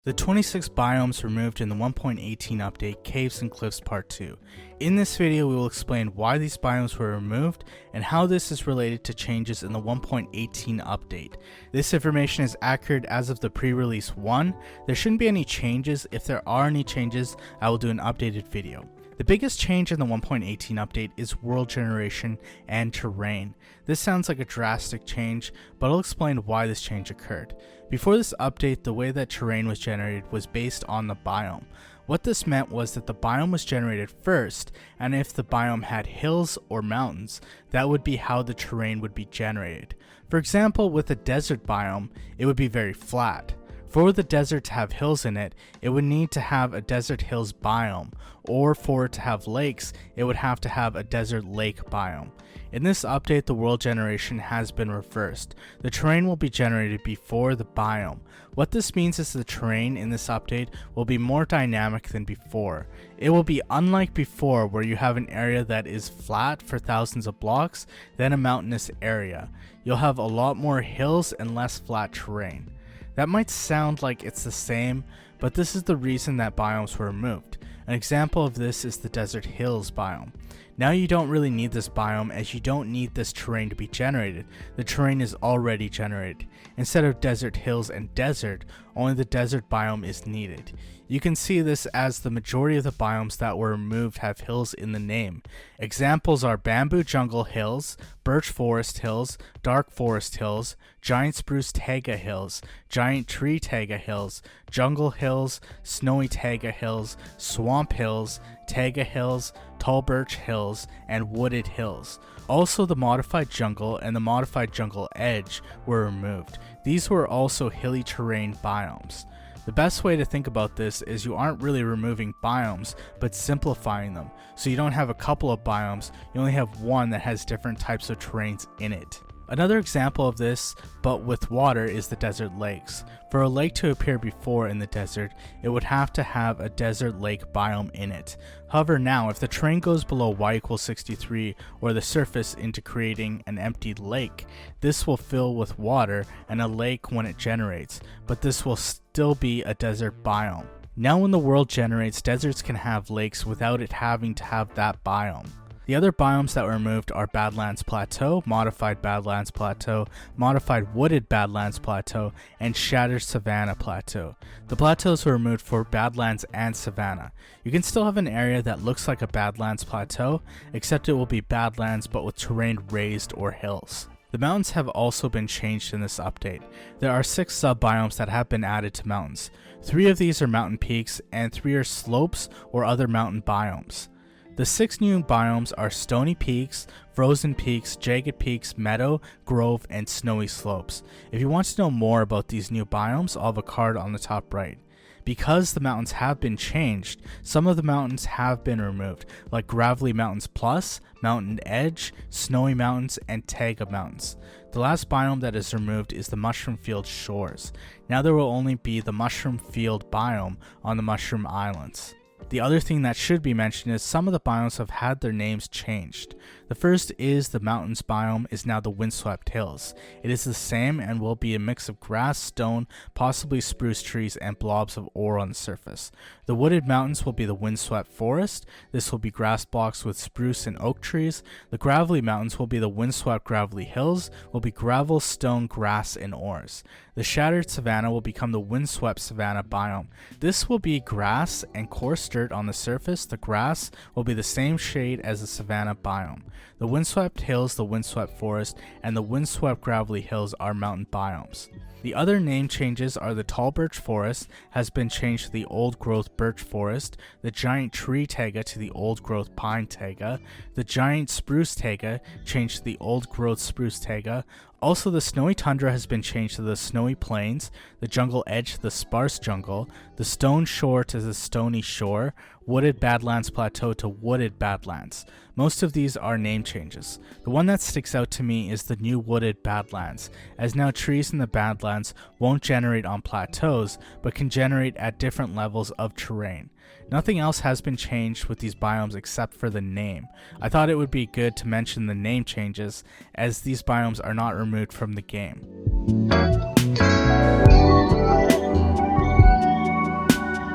The 26 biomes removed in the 1.18 update Caves and Cliffs Part 2. In this video we will explain why these biomes were removed and how this is related to changes in the 1.18 update. This information is accurate as of the pre-release 1. There shouldn't be any changes. If there are any changes, I will do an updated video. The biggest change in the 1.18 update is world generation and terrain. This sounds like a drastic change, but I'll explain why this change occurred. Before this update, the way that terrain was generated was based on the biome. What this meant was that the biome was generated first, and if the biome had hills or mountains, that would be how the terrain would be generated. For example, with a desert biome, it would be very flat. For the desert to have hills in it, it would need to have a desert hills biome, or for it to have lakes, it would have to have a desert lake biome. In this update, the world generation has been reversed. The terrain will be generated before the biome. What this means is the terrain in this update will be more dynamic than before. It will be unlike before, where you have an area that is flat for thousands of blocks, then a mountainous area. You'll have a lot more hills and less flat terrain. That might sound like it's the same, but this is the reason that biomes were removed. An example of this is the desert hills biome. Now you don't really need this biome, as you don't need this terrain to be generated. The terrain is already generated. Instead of desert hills and desert, only the desert biome is needed. You can see this as the majority of the biomes that were removed have hills in the name. Examples are bamboo jungle hills, birch forest hills, dark forest hills, giant spruce taiga hills, giant tree taiga hills, jungle hills, snowy taiga hills, swamp hills, taiga hills, tall birch hills, and wooded hills. Also, the modified jungle and the modified jungle edge were removed. These were also hilly terrain biomes. The best way to think about this is you aren't really removing biomes, but simplifying them. So you don't have a couple of biomes, you only have one that has different types of terrains in it. Another example of this, but with water, is the desert lakes. For a lake to appear before in the desert, it would have to have a desert lake biome in it. However, now if the terrain goes below y=63 or the surface into creating an empty lake, this will fill with water and a lake when it generates, but this will still be a desert biome. Now when the world generates, deserts can have lakes without it having to have that biome. The other biomes that were removed are Badlands Plateau, Modified Badlands Plateau, Modified Wooded Badlands Plateau, and Shattered Savanna Plateau. The plateaus were removed for Badlands and Savanna. You can still have an area that looks like a Badlands Plateau, except it will be Badlands but with terrain raised or hills. The mountains have also been changed in this update. There are 6 sub-biomes that have been added to mountains. 3 of these are mountain peaks, and 3 are slopes or other mountain biomes. The 6 new biomes are Stony Peaks, Frozen Peaks, Jagged Peaks, Meadow, Grove, and Snowy Slopes. If you want to know more about these new biomes, I'll have a card on the top right. Because the mountains have been changed, some of the mountains have been removed, like Gravelly Mountains Plus, Mountain Edge, Snowy Mountains, and Taiga Mountains. The last biome that is removed is the Mushroom Field Shores. Now there will only be the Mushroom Field biome on the Mushroom Islands. The other thing that should be mentioned is some of the biomes have had their names changed. The first is the mountains biome is now the Windswept Hills. It is the same and will be a mix of grass, stone, possibly spruce trees, and blobs of ore on the surface. The wooded mountains will be the Windswept Forest. This will be grass blocks with spruce and oak trees. The gravelly mountains will be the Windswept Gravelly Hills, will be gravel, stone, grass, and ores. The Shattered Savanna will become the Windswept Savanna biome. This will be grass and coarse dirt on the surface. The grass will be the same shade as the Savanna biome. The Windswept Hills, the Windswept Forest, and the Windswept Gravelly Hills are mountain biomes. The other name changes are the Tall Birch Forest has been changed to the Old Growth Birch Forest, the Giant Tree Taiga to the Old Growth Pine Taiga, the Giant Spruce Taiga changed to the Old Growth Spruce Taiga. Also, the Snowy Tundra has been changed to the Snowy Plains, the Jungle Edge to the Sparse Jungle, the Stone Shore to the Stony Shore, Wooded Badlands Plateau to Wooded Badlands. Most of these are name changes. The one that sticks out to me is the new Wooded Badlands, as now trees in the Badlands won't generate on plateaus, but can generate at different levels of terrain. Nothing else has been changed with these biomes except for the name. I thought it would be good to mention the name changes, as these biomes are not removed from the game.